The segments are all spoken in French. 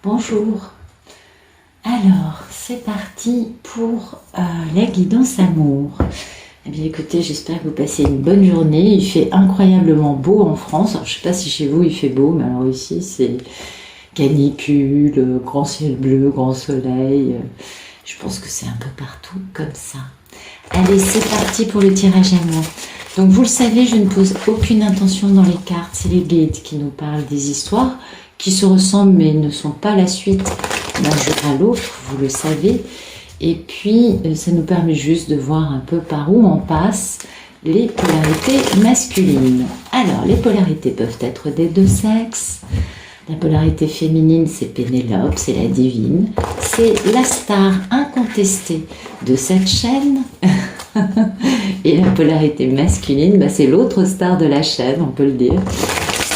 Bonjour. Alors, c'est parti pour la guidance amour. Eh bien écoutez, j'espère que vous passez une bonne journée. Il fait incroyablement beau en France. Alors, je ne sais pas si chez vous il fait beau, mais alors ici c'est canicule, grand ciel bleu, grand soleil. Je pense que c'est un peu partout comme ça. Allez, c'est parti pour le tirage amour. Donc vous le savez, je ne pose aucune intention dans les cartes. C'est les guides qui nous parlent des histoires qui se ressemblent mais ne sont pas la suite d'un jour à l'autre, vous le savez. Et puis, ça nous permet juste de voir un peu par où on passe les polarités masculines. Alors, les polarités peuvent être des deux sexes. La polarité féminine, c'est Pénélope, c'est la divine. C'est la star incontestée de cette chaîne. Et la polarité masculine, bah, c'est l'autre star de la chaîne, on peut le dire.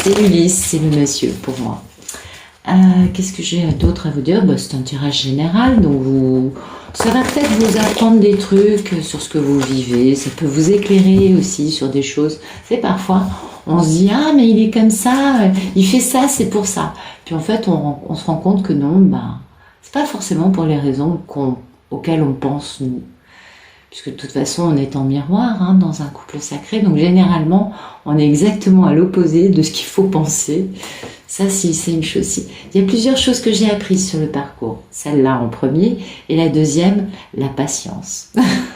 C'est Ulysse, c'est le monsieur pour moi. Qu'est-ce que j'ai d'autre à vous dire? Bah, c'est un tirage général, donc ça va peut-être vous apprendre des trucs sur ce que vous vivez, ça peut vous éclairer aussi sur des choses. C'est parfois, on se dit, ah mais il est comme ça, il fait ça, c'est pour ça. Puis en fait, on se rend compte que non, bah, c'est pas forcément pour les raisons auxquelles on pense nous. Puisque de toute façon, on est en miroir hein, dans un couple sacré, donc généralement, on est exactement à l'opposé de ce qu'il faut penser. Ça, si, c'est une chose. Il y a plusieurs choses que j'ai apprises sur le parcours. Celle-là en premier, et la deuxième, la patience.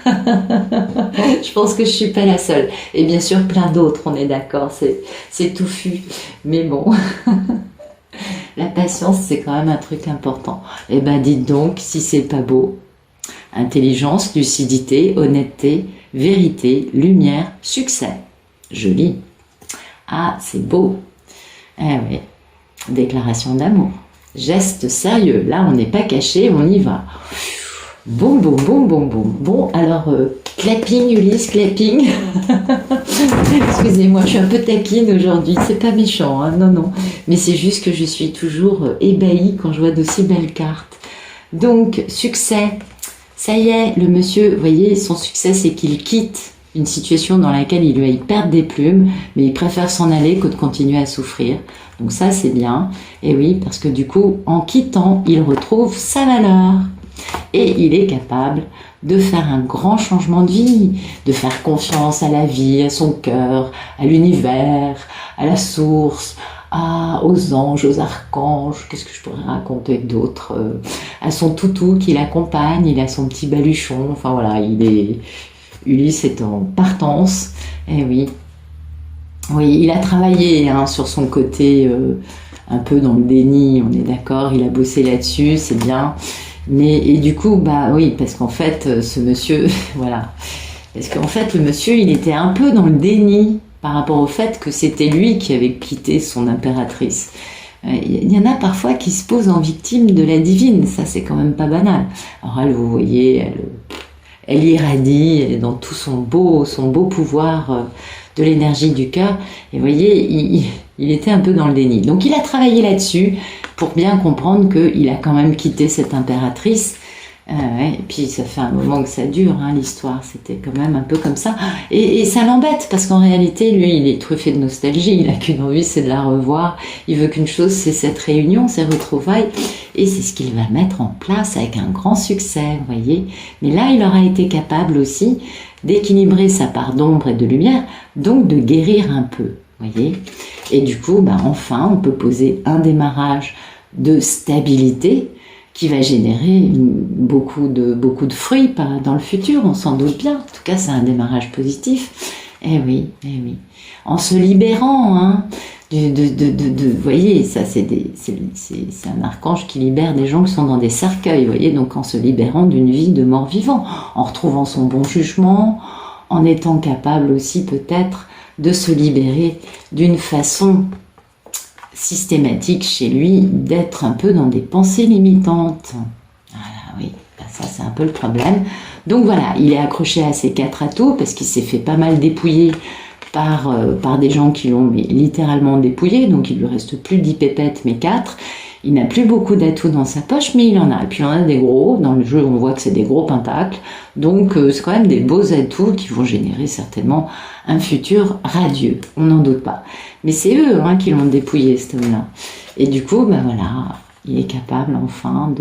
Je pense que je suis pas la seule. Et bien sûr, plein d'autres, on est d'accord, c'est touffu. Mais bon, la patience, c'est quand même un truc important. Eh ben, dites donc, si c'est pas beau, intelligence, lucidité, honnêteté, vérité, lumière, succès. Joli. Ah, c'est beau. Eh oui. Déclaration d'amour. Geste sérieux. Là, on n'est pas caché, on y va. Boum, boum, boum, boum, boum. Bon, alors, clapping, Ulysse, clapping. Excusez-moi, je suis un peu taquine aujourd'hui. C'est pas méchant, hein, non, non. Mais c'est juste que je suis toujours ébahie quand je vois d'aussi belles cartes. Donc, succès. Ça y est, le monsieur, vous voyez, son succès, c'est qu'il quitte une situation dans laquelle il lui perd des plumes, mais il préfère s'en aller que de continuer à souffrir. Donc ça, c'est bien. Et oui, parce que du coup, en quittant, il retrouve sa valeur. Et il est capable de faire un grand changement de vie, de faire confiance à la vie, à son cœur, à l'univers, à la source, aux anges, aux archanges, qu'est-ce que je pourrais raconter d'autre, à son toutou qui l'accompagne, il a son petit baluchon, enfin voilà, Ulysse est en partance, et oui, il a travaillé hein, sur son côté un peu dans le déni, on est d'accord, il a bossé là-dessus, c'est bien, et du coup, bah oui, parce qu'en fait, ce monsieur, voilà, parce qu'en fait, le monsieur, il était un peu dans le déni, par rapport au fait que c'était lui qui avait quitté son impératrice. Il y en a parfois qui se posent en victime de la divine, ça c'est quand même pas banal. Alors elle, vous voyez, elle irradie, elle est dans tout son beau pouvoir de l'énergie du cœur. Et vous voyez, il était un peu dans le déni. Donc il a travaillé là-dessus pour bien comprendre qu'il a quand même quitté cette impératrice. Et puis ça fait un moment que ça dure hein, l'histoire, c'était quand même un peu comme ça et ça l'embête parce qu'en réalité lui il est truffé de nostalgie, il a qu'une envie c'est de la revoir, il veut qu'une chose c'est cette réunion, ces retrouvailles et c'est ce qu'il va mettre en place avec un grand succès, vous voyez, mais là il aura été capable aussi d'équilibrer sa part d'ombre et de lumière, donc de guérir un peu, vous voyez, et du coup bah, enfin on peut poser un démarrage de stabilité qui va générer beaucoup de fruits dans le futur, on s'en doute bien. En tout cas, c'est un démarrage positif. Eh oui, eh oui. En se libérant, hein, vous voyez, ça c'est un archange qui libère des gens qui sont dans des cercueils, vous voyez, donc en se libérant d'une vie de mort-vivant, en retrouvant son bon jugement, en étant capable aussi peut-être de se libérer d'une façon systématique chez lui d'être un peu dans des pensées limitantes. Voilà, oui, ça c'est un peu le problème. Donc voilà, il est accroché à ses 4 atouts parce qu'il s'est fait pas mal dépouiller par des gens qui l'ont littéralement dépouillé, donc il lui reste plus 10 pépettes mais 4. Il n'a plus beaucoup d'atouts dans sa poche, mais il en a. Et puis il en a des gros. Dans le jeu, on voit que c'est des gros pentacles. Donc c'est quand même des beaux atouts qui vont générer certainement un futur radieux. On n'en doute pas. Mais c'est eux hein, qui l'ont dépouillé, cet homme-là. Et du coup, ben voilà, Il est capable enfin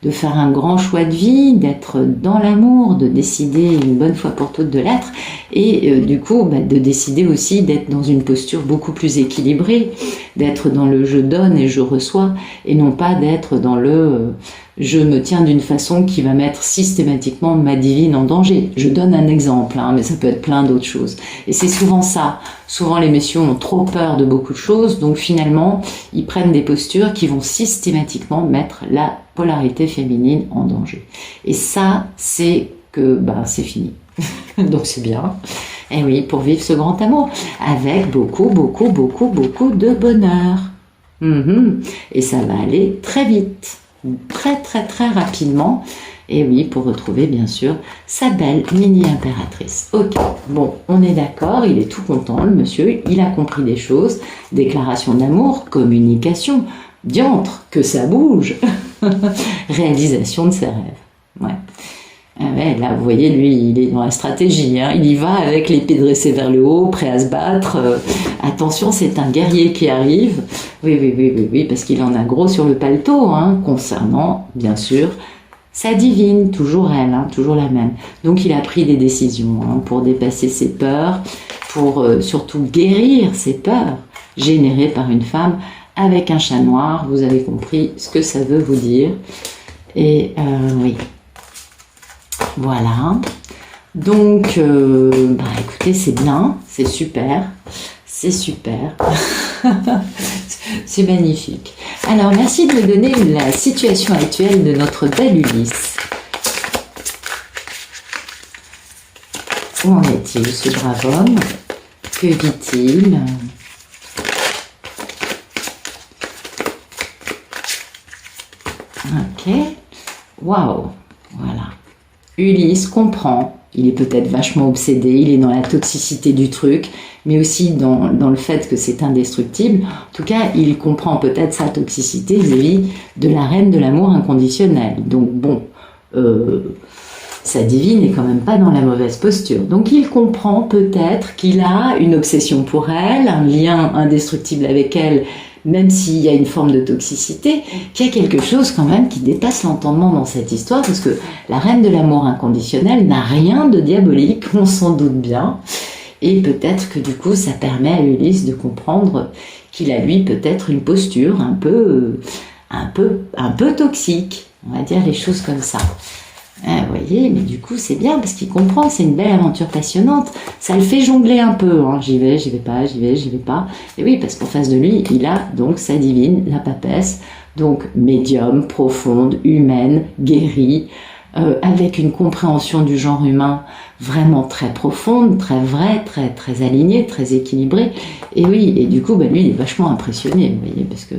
de faire un grand choix de vie, d'être dans l'amour, de décider une bonne fois pour toutes de l'être, et du coup de décider aussi d'être dans une posture beaucoup plus équilibrée, d'être dans le je donne et je reçois, et non pas d'être dans le je me tiens d'une façon qui va mettre systématiquement ma divine en danger. Je donne un exemple, mais ça peut être plein d'autres choses. Et c'est souvent ça. Souvent les messieurs ont trop peur de beaucoup de choses, donc finalement ils prennent des postures qui vont systématiquement mettre la polarité féminine en danger. Et ça, c'est que c'est fini. Donc c'est bien. Et oui, pour vivre ce grand amour, avec beaucoup, beaucoup, beaucoup, beaucoup de bonheur. Et ça va aller très vite. Très très très rapidement, et oui, pour retrouver bien sûr sa belle mini-impératrice. Ok, bon, on est d'accord, il est tout content, le monsieur, il a compris des choses, déclaration d'amour, communication, diantre, que ça bouge, réalisation de ses rêves. Ouais. Ah ouais, là, vous voyez, lui, il est dans la stratégie, il y va avec l'épée dressée vers le haut, prêt à se battre. Attention, c'est un guerrier qui arrive. Oui, parce qu'il en a gros sur le paletot, concernant, bien sûr, sa divine, toujours elle, toujours la même. Donc, il a pris des décisions pour dépasser ses peurs, pour surtout guérir ses peurs, générées par une femme avec un chat noir. Vous avez compris ce que ça veut vous dire. Et oui. Voilà, donc écoutez, c'est bien, c'est super, c'est magnifique. Alors merci de me donner la situation actuelle de notre belle Ulysse. Où en est-il ce brave homme? Que vit-il? Ok, waouh, voilà. Ulysse comprend, il est peut-être vachement obsédé, il est dans la toxicité du truc, mais aussi dans le fait que c'est indestructible. En tout cas, il comprend peut-être sa toxicité vis-à-vis de la reine de l'amour inconditionnel. Donc bon, sa divine n'est quand même pas dans la mauvaise posture. Donc il comprend peut-être qu'il a une obsession pour elle, un lien indestructible avec elle, même s'il y a une forme de toxicité, qu'il y a quelque chose quand même qui dépasse l'entendement dans cette histoire, parce que la reine de l'amour inconditionnel n'a rien de diabolique, on s'en doute bien, et peut-être que du coup ça permet à Ulysse de comprendre qu'il a lui peut-être une posture un peu toxique, on va dire les choses comme ça. Vous voyez, mais du coup c'est bien parce qu'il comprend, c'est une belle aventure passionnante, ça le fait jongler un peu, j'y vais pas, j'y vais pas, et oui, parce qu'en face de lui, il a donc sa divine, la papesse, donc médium, profonde, humaine, guérie, avec une compréhension du genre humain vraiment très profonde, très vraie, très, très alignée, très équilibrée, et oui, et du coup, lui, il est vachement impressionné, vous voyez, parce que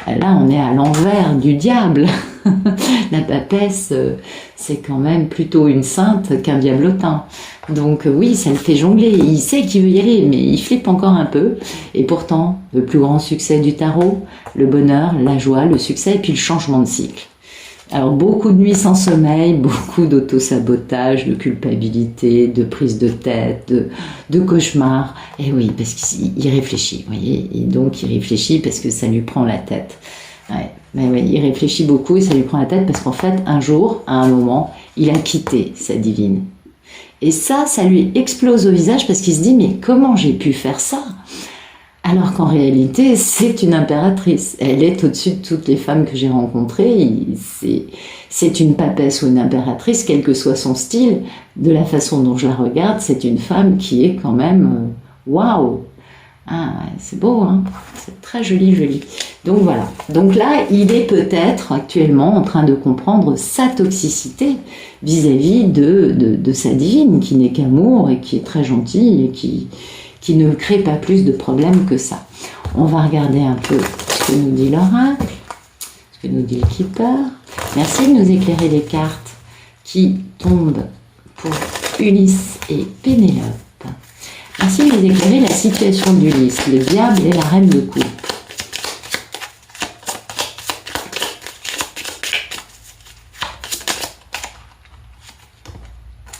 là, on est à l'envers du diable. La papesse, c'est quand même plutôt une sainte qu'un diablotin. Donc oui, ça le fait jongler. Il sait qu'il veut y aller, mais il flippe encore un peu. Et pourtant, le plus grand succès du tarot, le bonheur, la joie, le succès, et puis le changement de cycle. Alors beaucoup de nuits sans sommeil, beaucoup d'auto-sabotage, de culpabilité, de prise de tête, de cauchemars. Et oui, parce qu'il réfléchit, vous voyez. Et donc il réfléchit parce que ça lui prend la tête. Ouais. Mais oui, il réfléchit beaucoup et ça lui prend la tête parce qu'en fait, un jour, à un moment, il a quitté sa divine. Et ça lui explose au visage parce qu'il se dit, mais comment j'ai pu faire ça? Alors qu'en réalité, c'est une impératrice. Elle est au-dessus de toutes les femmes que j'ai rencontrées. C'est une papesse ou une impératrice, quel que soit son style, de la façon dont je la regarde, c'est une femme qui est quand même waouh. Ah, c'est beau, c'est très joli. Donc voilà. Donc là, il est peut-être actuellement en train de comprendre sa toxicité vis-à-vis de sa divine, qui n'est qu'amour et qui est très gentille et qui ne crée pas plus de problèmes que ça. On va regarder un peu ce que nous dit l'oracle, ce que nous dit le keeper. Merci de nous éclairer les cartes qui tombent pour Ulysse et Pénélope. Merci de nous éclairer la situation d'Ulysse, le diable et la reine de coupe.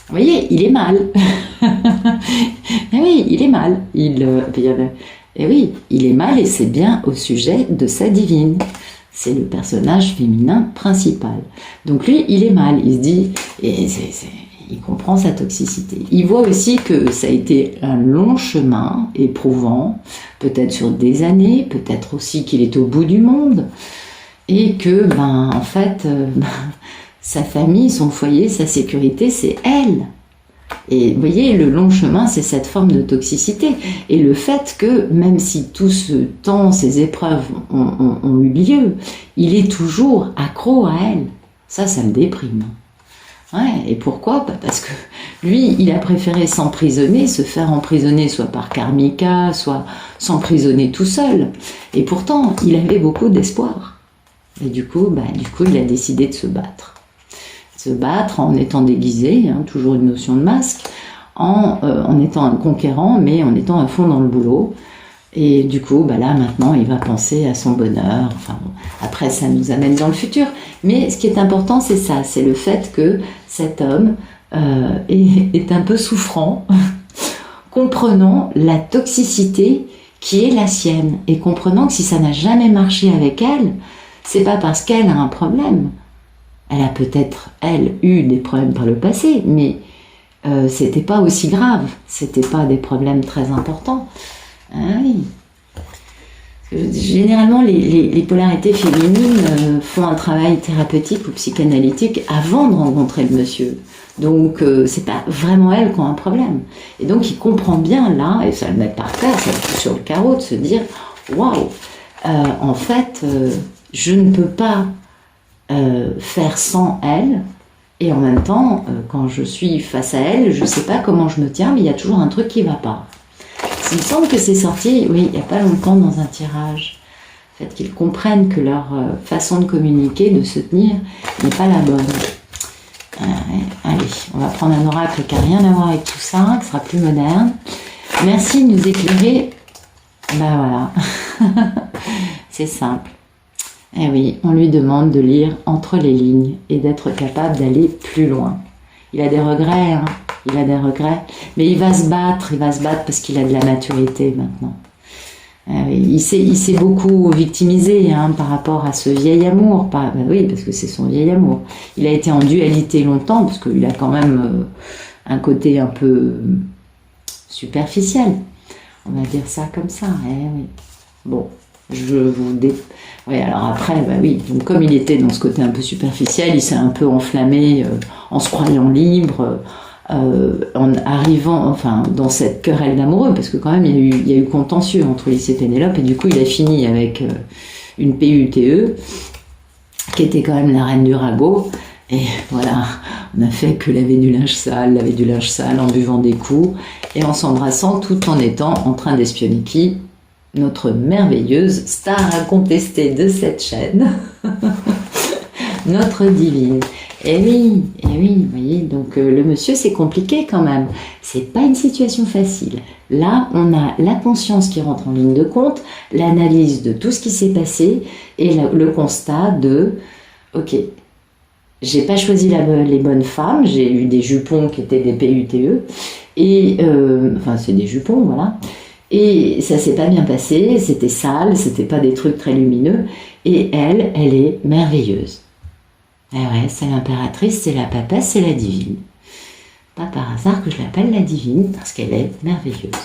Vous voyez, il est mal. Oui, il est mal. Et oui, il est mal et c'est bien au sujet de sa divine. C'est le personnage féminin principal. Donc lui, il est mal, il se dit, et il comprend sa toxicité. Il voit aussi que ça a été un long chemin, éprouvant, peut-être sur des années, peut-être aussi qu'il est au bout du monde, et que, en fait, sa famille, son foyer, sa sécurité, c'est elle. Et vous voyez, le long chemin, c'est cette forme de toxicité. Et le fait que, même si tout ce temps, ces épreuves ont eu lieu, il est toujours accro à elle. Ça le déprime. Ouais, et pourquoi? Parce que lui, il a préféré s'emprisonner, se faire emprisonner soit par Karmika, soit s'emprisonner tout seul. Et pourtant, il avait beaucoup d'espoir. Et du coup, il a décidé de se battre. Se battre en étant déguisé, toujours une notion de masque, en étant un conquérant, mais en étant à fond dans le boulot. Et du coup, là, maintenant, il va penser à son bonheur. Enfin, bon, après, ça nous amène dans le futur. Mais ce qui est important, c'est ça, c'est le fait que cet homme est un peu souffrant, comprenant la toxicité qui est la sienne, et comprenant que si ça n'a jamais marché avec elle, c'est pas parce qu'elle a un problème. Elle a peut-être, elle, eu des problèmes par le passé, mais c'était pas aussi grave, c'était pas des problèmes très importants. Ah oui. Généralement, les polarités féminines font un travail thérapeutique ou psychanalytique avant de rencontrer le monsieur. Donc, c'est pas vraiment elle qui a un problème. Et donc, il comprend bien là, et ça le met par terre, ça le fout sur le carreau, de se dire waouh, en fait, je ne peux pas faire sans elle, et en même temps, quand je suis face à elle, je ne sais pas comment je me tiens, mais il y a toujours un truc qui ne va pas. Il me semble que c'est sorti, oui, il n'y a pas longtemps dans un tirage, le fait qu'ils comprennent que leur façon de communiquer, de se tenir, n'est pas la bonne. Allez, on va prendre un oracle qui n'a rien à voir avec tout ça, qui sera plus moderne. Merci de nous éclairer. Voilà, c'est simple. Eh oui, on lui demande de lire entre les lignes et d'être capable d'aller plus loin. Il a des regrets, il a des regrets, mais il va se battre parce qu'il a de la maturité maintenant. Eh oui, il s'est beaucoup victimisé par rapport à ce vieil amour. Oui, parce que c'est son vieil amour. Il a été en dualité longtemps, parce qu'il a quand même un côté un peu superficiel. On va dire ça comme ça. Eh oui. Bon. Oui, alors après, oui, donc comme il était dans ce côté un peu superficiel, il s'est un peu enflammé en se croyant libre, en arrivant, dans cette querelle d'amoureux, parce que quand même, il y a eu contentieux entre Ulysse et Pénélope, et du coup, il a fini avec une PUTE, qui était quand même la reine du ragot, et voilà, on a fait que laver du linge sale, en buvant des coups, et en s'embrassant, tout en étant en train d'espionner qui? Notre merveilleuse star incontestée de cette chaîne, notre divine. Et oui, vous voyez, donc le monsieur, c'est compliqué quand même. C'est pas une situation facile. Là, on a la conscience qui rentre en ligne de compte, l'analyse de tout ce qui s'est passé et le constat de, ok, j'ai pas choisi les bonnes femmes, j'ai eu des jupons qui étaient des PUTE, et c'est des jupons, voilà. Et ça s'est pas bien passé, c'était sale, c'était pas des trucs très lumineux. Et elle est merveilleuse. Eh ouais, c'est l'impératrice, c'est la papesse, c'est la divine. Pas par hasard que je l'appelle la divine, parce qu'elle est merveilleuse.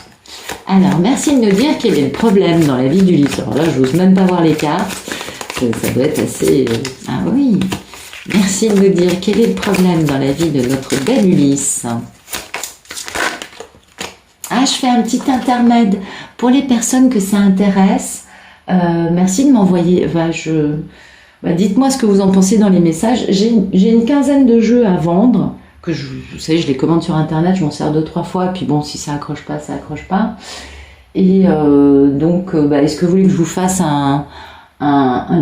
Alors, merci de nous dire quel est le problème dans la vie d'Ulysse. Alors là, je n'ose même pas voir les cartes. Ça doit être assez... Ah oui. Merci de nous dire quel est le problème dans la vie de notre belle Ulysse. Je fais un petit intermède pour les personnes que ça intéresse. Merci de m'envoyer. Dites-moi ce que vous en pensez dans les messages. J'ai une quinzaine de jeux à vendre. Vous savez, je les commande sur internet, je m'en sers 2-3 fois. Et puis bon, si ça accroche pas, ça accroche pas. Et donc, est-ce que vous voulez que je vous fasse un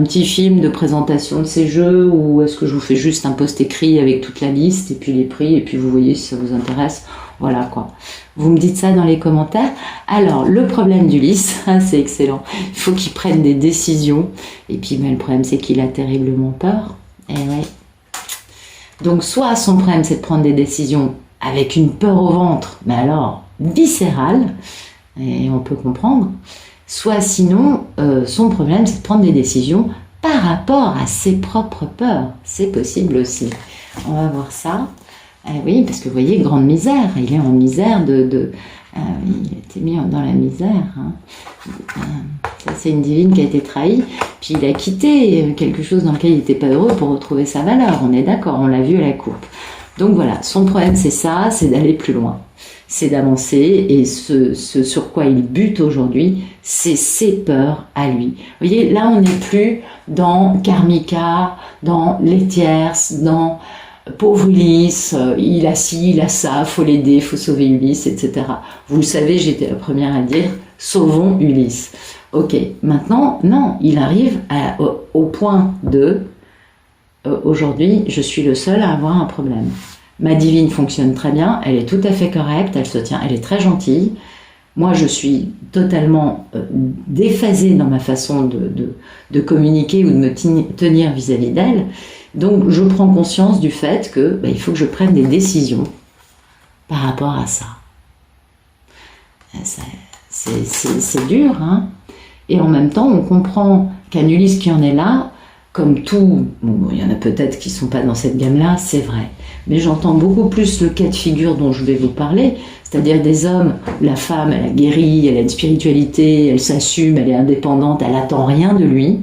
petit film de présentation de ces jeux, ou est-ce que je vous fais juste un post écrit avec toute la liste et puis les prix, et puis vous voyez si ça vous intéresse? Voilà quoi. Vous me dites ça dans les commentaires. Alors, le problème d'Ulysse, c'est excellent. Il faut qu'il prenne des décisions. Et puis, le problème, c'est qu'il a terriblement peur. Et ouais. Donc, soit son problème, c'est de prendre des décisions avec une peur au ventre, mais alors viscérale, et on peut comprendre. Soit sinon, son problème, c'est de prendre des décisions par rapport à ses propres peurs. C'est possible aussi. On va voir ça. Oui, parce que vous voyez, grande misère. Il est en misère il a été mis dans la misère. Hein. Ça, c'est une divine qui a été trahie. Puis il a quitté quelque chose dans lequel il n'était pas heureux pour retrouver sa valeur. On est d'accord, on l'a vu à la coupe. Donc voilà, son problème c'est ça, c'est d'aller plus loin. C'est d'avancer, et ce sur quoi il bute aujourd'hui, c'est ses peurs à lui. Vous voyez, là on n'est plus dans Karmika, dans les tierces, dans pauvre Ulysse, il a ci, il a ça, faut l'aider, faut sauver Ulysse, etc. Vous le savez, j'étais la première à dire, sauvons Ulysse. Ok, maintenant, non, il arrive au point de, aujourd'hui, je suis le seul à avoir un problème. Ma divine fonctionne très bien, elle est tout à fait correcte, elle se tient, elle est très gentille. Moi, je suis totalement déphasée dans ma façon de communiquer ou de me tenir vis-à-vis d'elle. Donc, je prends conscience du fait que il faut que je prenne des décisions par rapport à ça. C'est dur, hein. Et en même temps, on comprend qu'un Ulysse qui en est là, comme tout, bon, il y en a peut-être qui ne sont pas dans cette gamme-là, c'est vrai. Mais j'entends beaucoup plus le cas de figure dont je vais vous parler, c'est-à-dire des hommes, la femme, elle a guéri, elle a une spiritualité, elle s'assume, elle est indépendante, elle n'attend rien de lui,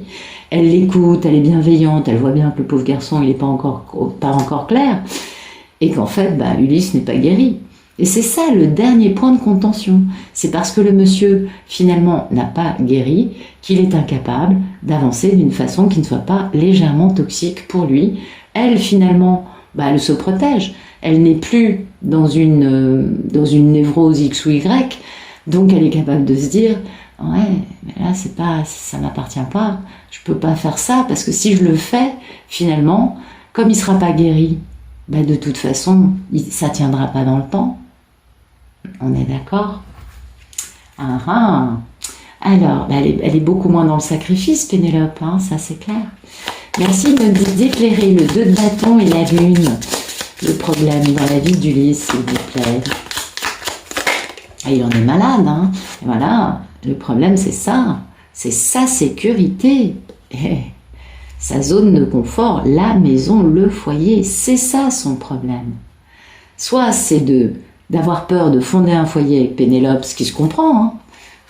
elle l'écoute, elle est bienveillante, elle voit bien que le pauvre garçon, il n'est pas encore clair, et qu'en fait, Ulysse n'est pas guéri. Et c'est ça le dernier point de contention. C'est parce que le monsieur, finalement, n'a pas guéri qu'il est incapable d'avancer d'une façon qui ne soit pas légèrement toxique pour lui. Elle, finalement, elle se protège. Elle n'est plus dans une névrose X ou Y, donc elle est capable de se dire « Ouais, mais là, ça m'appartient pas, je peux pas faire ça, parce que si je le fais, finalement, comme il sera pas guéri, de toute façon, ça tiendra pas dans le temps. » On est d'accord? Alors, elle est beaucoup moins dans le sacrifice, Pénélope, hein, ça c'est clair. Merci d'éclairer le 2 de bâton et la lune, le problème dans la vie d'Ulysse, s'il vous plaît. Il en est malade, hein. Et voilà, le problème c'est ça, c'est sa sécurité, sa zone de confort, la maison, le foyer, c'est ça son problème. Soit c'est d'avoir peur de fonder un foyer avec Pénélope, ce qui se comprend, hein.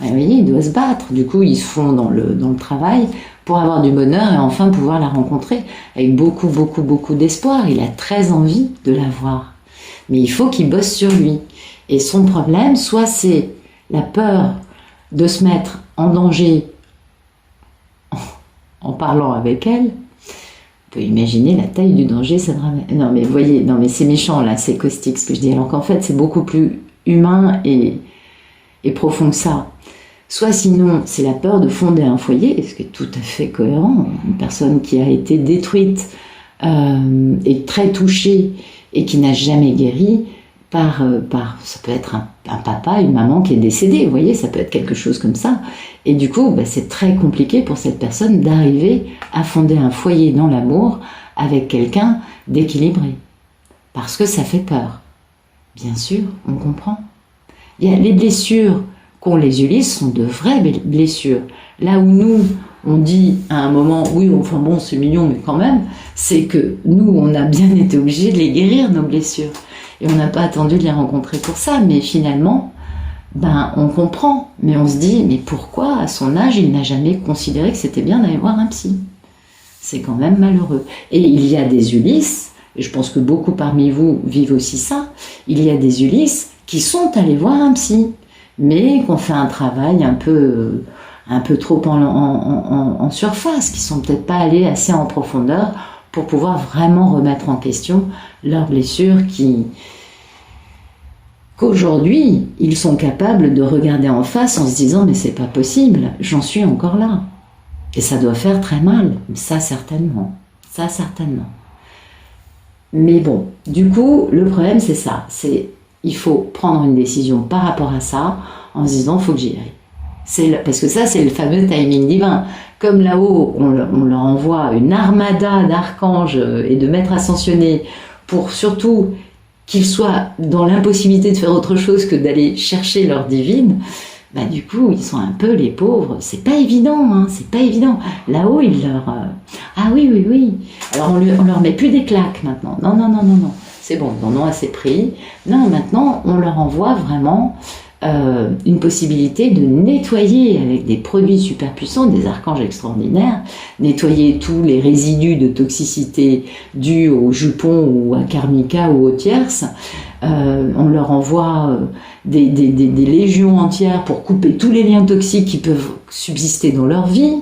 Vous voyez, il doit se battre, du coup ils se font dans le travail pour avoir du bonheur et enfin pouvoir la rencontrer avec beaucoup, beaucoup, beaucoup d'espoir. Il a très envie de la voir, mais il faut qu'il bosse sur lui. Et son problème, soit c'est la peur de se mettre en danger en parlant avec elle. On peut imaginer la taille du danger, ça drame. Non mais vous voyez, non mais c'est méchant là, c'est caustique ce que je dis, alors qu'en fait c'est beaucoup plus humain et profond que ça. Soit sinon, c'est la peur de fonder un foyer, ce qui est tout à fait cohérent. Une personne qui a été détruite et très touchée et qui n'a jamais guéri par ça peut être un papa, une maman qui est décédée, vous voyez, ça peut être quelque chose comme ça. Et du coup, c'est très compliqué pour cette personne d'arriver à fonder un foyer dans l'amour avec quelqu'un d'équilibré. Parce que ça fait peur. Bien sûr, on comprend. Il y a les blessures qu'ont les Ulysses sont de vraies blessures. Là où nous, on dit à un moment, oui, enfin bon, c'est mignon, mais quand même, c'est que nous, on a bien été obligés de les guérir, nos blessures. Et on n'a pas attendu de les rencontrer pour ça, mais finalement, on comprend. Mais on se dit, mais pourquoi, à son âge, il n'a jamais considéré que c'était bien d'aller voir un psy? C'est quand même malheureux. Et il y a des Ulysses, et je pense que beaucoup parmi vous vivent aussi ça, il y a des Ulysses qui sont allés voir un psy, mais qu'on fait un travail un peu trop en surface, qui sont peut-être pas allés assez en profondeur pour pouvoir vraiment remettre en question leurs blessures qu'aujourd'hui, ils sont capables de regarder en face en se disant « mais c'est pas possible, j'en suis encore là ». Et ça doit faire très mal, ça certainement, Mais bon, du coup, le problème c'est ça, il faut prendre une décision par rapport à ça, en se disant, il faut que j'y aille. Parce que ça, c'est le fameux timing divin. Comme là-haut, on leur envoie une armada d'archanges et de maîtres ascensionnés pour surtout qu'ils soient dans l'impossibilité de faire autre chose que d'aller chercher leur divine, bah du coup, ils sont un peu les pauvres. C'est pas évident, hein, c'est pas évident. Là-haut, ils leur... Ah oui, oui, oui. Alors, on leur met plus des claques maintenant. Non, non, non, non, non. C'est bon, ils en ont assez pris. Non, maintenant, on leur envoie vraiment une possibilité de nettoyer avec des produits super puissants, des archanges extraordinaires, nettoyer tous les résidus de toxicité dus au jupon ou à karmika ou aux tierces. On leur envoie des légions entières pour couper tous les liens toxiques qui peuvent subsister dans leur vie.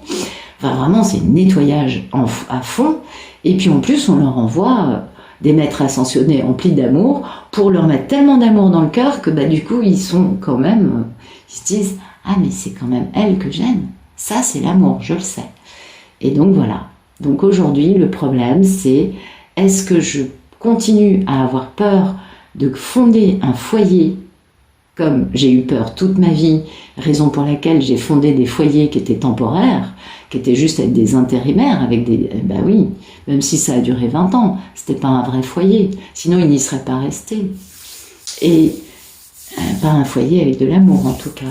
Enfin, vraiment, c'est nettoyage à fond. Et puis en plus, on leur envoie des maîtres ascensionnés emplis d'amour pour leur mettre tellement d'amour dans le cœur que bah, du coup, ils sont quand même, ils se disent « Ah, mais c'est quand même elle que j'aime. Ça, c'est l'amour, je le sais. » Et donc voilà. Donc aujourd'hui, le problème, c'est est-ce que je continue à avoir peur de fonder un foyer comme j'ai eu peur toute ma vie, raison pour laquelle j'ai fondé des foyers qui étaient temporaires, qui étaient juste avec des intérimaires, avec des... Ben oui, même si ça a duré 20 ans, c'était pas un vrai foyer, sinon il n'y serait pas resté. Et pas un foyer avec de l'amour en tout cas.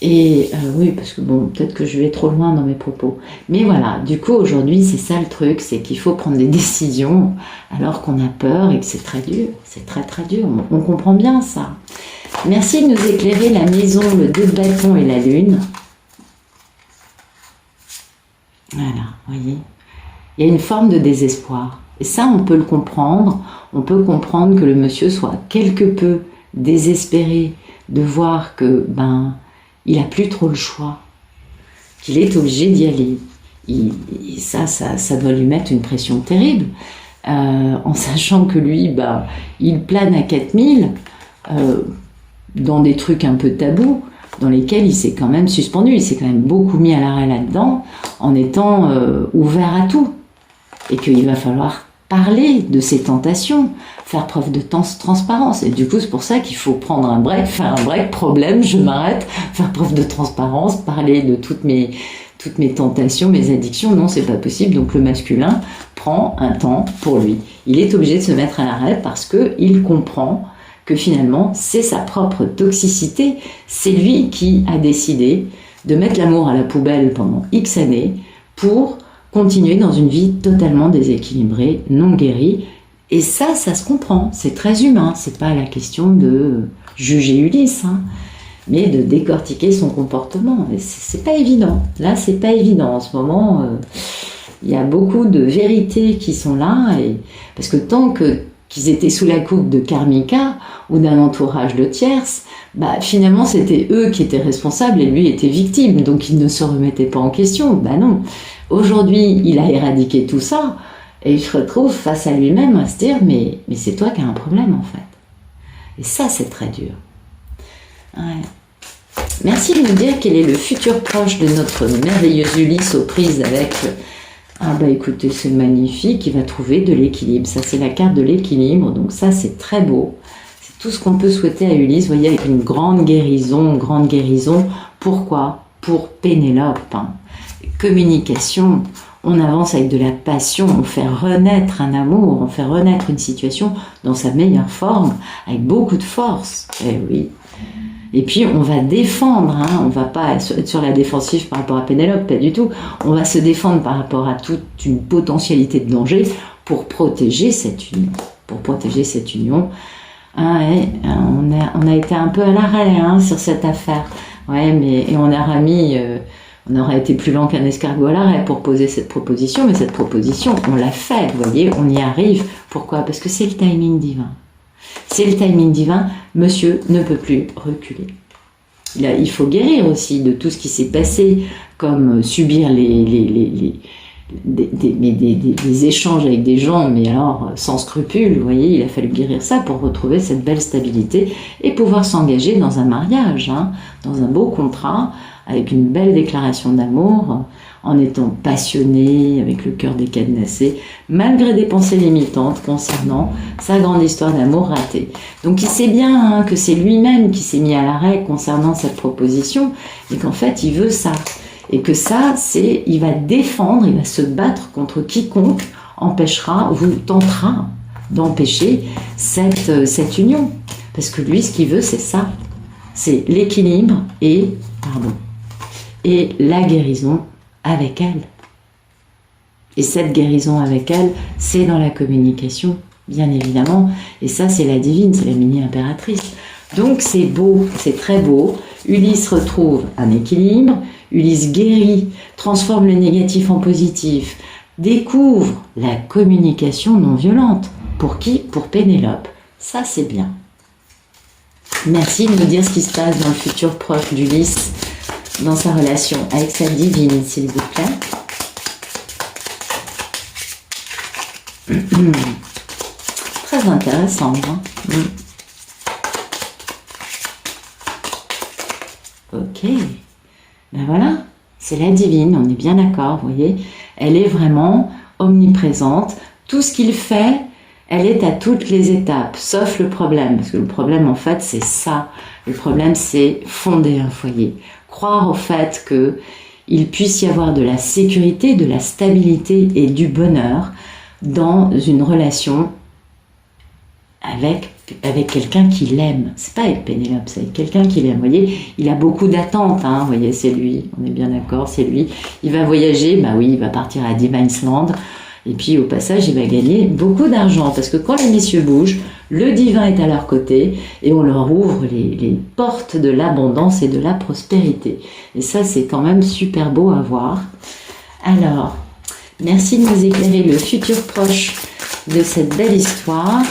Et oui, parce que bon, peut-être que je vais trop loin dans mes propos. Mais voilà, du coup aujourd'hui c'est ça le truc, c'est qu'il faut prendre des décisions alors qu'on a peur et que c'est très dur. C'est très très dur, on comprend bien ça. Merci de nous éclairer la maison, le 2 de bâton et la lune. Voilà, voyez. Il y a une forme de désespoir. Et ça, on peut le comprendre. On peut comprendre que le monsieur soit quelque peu désespéré de voir que, ben, il n'a plus trop le choix. Qu'il est obligé d'y aller. Ça doit lui mettre une pression terrible. En sachant que lui, ben, il plane à 4000, dans des trucs un peu tabous, dans lesquels il s'est quand même suspendu, il s'est quand même beaucoup mis à l'arrêt là-dedans, en étant ouvert à tout. Et qu'il va falloir parler de ses tentations, faire preuve de transparence. Et du coup, c'est pour ça qu'il faut prendre un break, faire un break, problème, je m'arrête, faire preuve de transparence, parler de toutes mes tentations, mes addictions. Non, c'est pas possible. Donc le masculin prend un temps pour lui. Il est obligé de se mettre à l'arrêt parce qu'il comprend que finalement, c'est sa propre toxicité. C'est lui qui a décidé de mettre l'amour à la poubelle pendant X années pour continuer dans une vie totalement déséquilibrée, non guérie. Et ça se comprend. C'est très humain. C'est pas la question de juger Ulysse, hein, mais de décortiquer son comportement. Et c'est pas évident. Là, c'est pas évident. En ce moment, il y a beaucoup de vérités qui sont là. Parce que tant qu'ils étaient sous la coupe de karmika ou d'un entourage de tierces, bah, finalement c'était eux qui étaient responsables et lui était victime, donc il ne se remettait pas en question. Bah non, aujourd'hui il a éradiqué tout ça et il se retrouve face à lui-même à se dire mais c'est toi qui as un problème en fait. Et ça c'est très dur. Ouais. Merci de nous dire quel est le futur proche de notre merveilleuse Ulysse aux prises avec... Ah bah écoutez, c'est magnifique, il va trouver de l'équilibre. Ça, c'est la carte de l'équilibre, donc ça, c'est très beau. C'est tout ce qu'on peut souhaiter à Ulysse, vous voyez, avec une grande guérison, Pourquoi? Pour Pénélope. Hein. Communication, on avance avec de la passion, on fait renaître un amour, on fait renaître une situation dans sa meilleure forme, avec beaucoup de force. Eh oui. Et puis on va défendre, hein, on va pas être sur la défensive par rapport à Pénélope, pas du tout. On va se défendre par rapport à toute une potentialité de danger pour protéger cette union. On a été un peu à l'arrêt hein, sur cette affaire. Ouais, et on aurait été plus lent qu'un escargot à l'arrêt pour poser cette proposition, mais cette proposition, on l'a fait, vous voyez, on y arrive. Pourquoi? Parce que c'est le timing divin. C'est le timing divin, monsieur ne peut plus reculer. Là, il faut guérir aussi de tout ce qui s'est passé, comme subir des échanges avec des gens, mais alors sans scrupules, vous voyez, il a fallu guérir ça pour retrouver cette belle stabilité et pouvoir s'engager dans un mariage, hein, dans un beau contrat, avec une belle déclaration d'amour, en étant passionné, avec le cœur décadenassé, malgré des pensées limitantes concernant sa grande histoire d'amour ratée. Donc il sait bien hein, que c'est lui-même qui s'est mis à l'arrêt concernant cette proposition, et qu'en fait il veut ça. Et que ça, il va défendre, il va se battre contre quiconque empêchera ou tentera d'empêcher cette union. Parce que lui, ce qu'il veut, c'est ça. c'est l'équilibre et la guérison avec elle. Et cette guérison avec elle, c'est dans la communication, bien évidemment. Et ça, c'est la divine, c'est la mini-impératrice. Donc c'est beau, c'est très beau. Ulysse retrouve un équilibre, Ulysse guérit, transforme le négatif en positif, découvre la communication non violente. Pour qui? Pour Pénélope. Ça, c'est bien. Merci de nous dire ce qui se passe dans le futur proche d'Ulysse, dans sa relation avec sa divine, s'il vous plaît. Très intéressant. Hein. Ok. Ben voilà, c'est la divine, on est bien d'accord, vous voyez. Elle est vraiment omniprésente. Tout ce qu'il fait, elle est à toutes les étapes, sauf le problème. Parce que le problème, en fait, c'est ça. Le problème, c'est fonder un foyer. Croire au fait qu'il puisse y avoir de la sécurité, de la stabilité et du bonheur dans une relation avec quelqu'un qui l'aime. C'est pas avec Pénélope, c'est avec quelqu'un qui l'aime. Vous voyez, il a beaucoup d'attentes. Hein, vous voyez, c'est lui. On est bien d'accord, c'est lui. Il va voyager. Bah oui, il va partir à Divinesland. Et puis au passage, il va gagner beaucoup d'argent. Parce que quand les messieurs bougent, le divin est à leur côté et on leur ouvre les portes de l'abondance et de la prospérité. Et ça, c'est quand même super beau à voir. Alors, merci de nous éclairer le futur proche de cette belle histoire.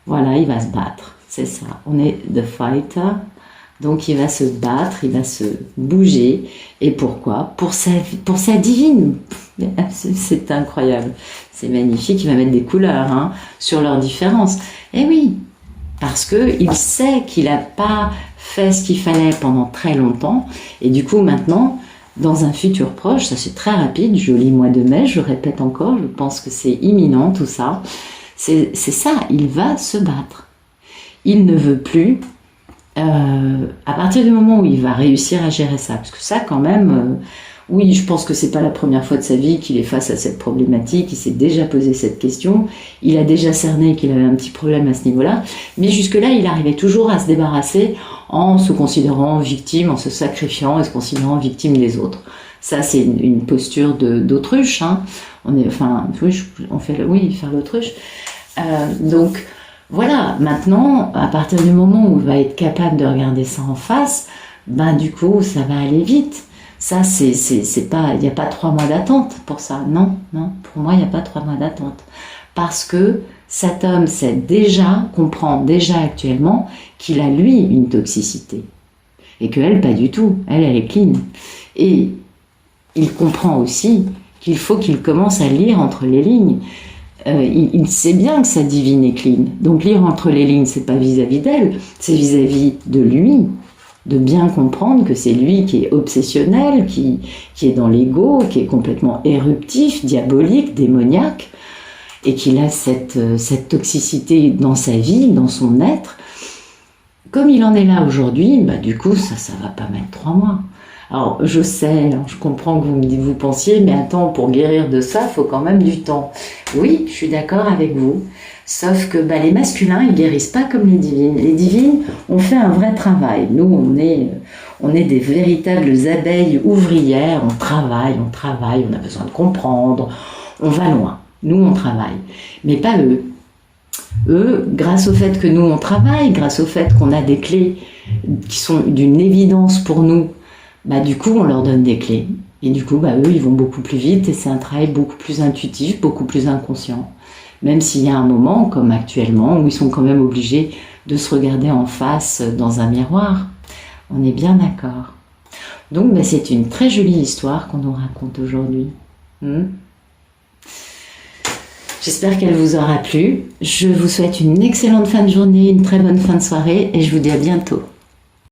Voilà, il va se battre, c'est ça. On est the fighter, donc il va se battre, il va se bouger. Et pourquoi? Pour sa divine. C'est incroyable, c'est magnifique. Il va mettre des couleurs hein, sur leurs différences. Et oui, parce qu'il sait qu'il n'a pas fait ce qu'il fallait pendant très longtemps. Et du coup, maintenant, dans un futur proche, ça c'est très rapide, joli mois de mai, je répète encore, je pense que c'est imminent tout ça. C'est ça, il va se battre. Il ne veut plus, à partir du moment où il va réussir à gérer ça, parce que ça quand même, oui, je pense que c'est pas la première fois de sa vie qu'il est face à cette problématique, il s'est déjà posé cette question, il a déjà cerné qu'il avait un petit problème à ce niveau-là, mais jusque-là, il arrivait toujours à se débarrasser en se considérant victime, en se sacrifiant et se considérant victime des autres. Ça, c'est une posture d'autruche, hein. Faire l'autruche. Donc, voilà, maintenant, à partir du moment où il va être capable de regarder ça en face, ben du coup, ça va aller vite. Ça, c'est pas, il n'y a pas 3 mois d'attente pour ça. Non, pour moi, il n'y a pas 3 mois d'attente. Parce que cet homme comprend déjà actuellement qu'il a, lui, une toxicité. Et qu'elle, pas du tout. Elle est clean. Et il comprend aussi qu'il faut qu'il commence à lire entre les lignes. Il sait bien que sa divine est clean. Donc lire entre les lignes, c'est pas vis-à-vis d'elle, c'est vis-à-vis de lui. De bien comprendre que c'est lui qui est obsessionnel, qui est dans l'ego, qui est complètement éruptif, diabolique, démoniaque, et qu'il a cette toxicité dans sa vie, dans son être. Comme il en est là aujourd'hui, bah du coup, ça va pas mettre 3 mois. Alors, je sais, je comprends que vous pensiez, mais attends, pour guérir de ça, il faut quand même du temps. Oui, je suis d'accord avec vous. Sauf que les masculins, ils guérissent pas comme les divines. Les divines ont fait un vrai travail. Nous, on est des véritables abeilles ouvrières. On travaille, on a besoin de comprendre. On va loin. Nous, on travaille. Mais pas eux. Eux, grâce au fait que nous, on travaille, grâce au fait qu'on a des clés qui sont d'une évidence pour nous, du coup, on leur donne des clés. Et du coup, eux, ils vont beaucoup plus vite et c'est un travail beaucoup plus intuitif, beaucoup plus inconscient. Même s'il y a un moment, comme actuellement, où ils sont quand même obligés de se regarder en face dans un miroir. On est bien d'accord. Donc, c'est une très jolie histoire qu'on nous raconte aujourd'hui. J'espère qu'elle vous aura plu. Je vous souhaite une excellente fin de journée, une très bonne fin de soirée et je vous dis à bientôt.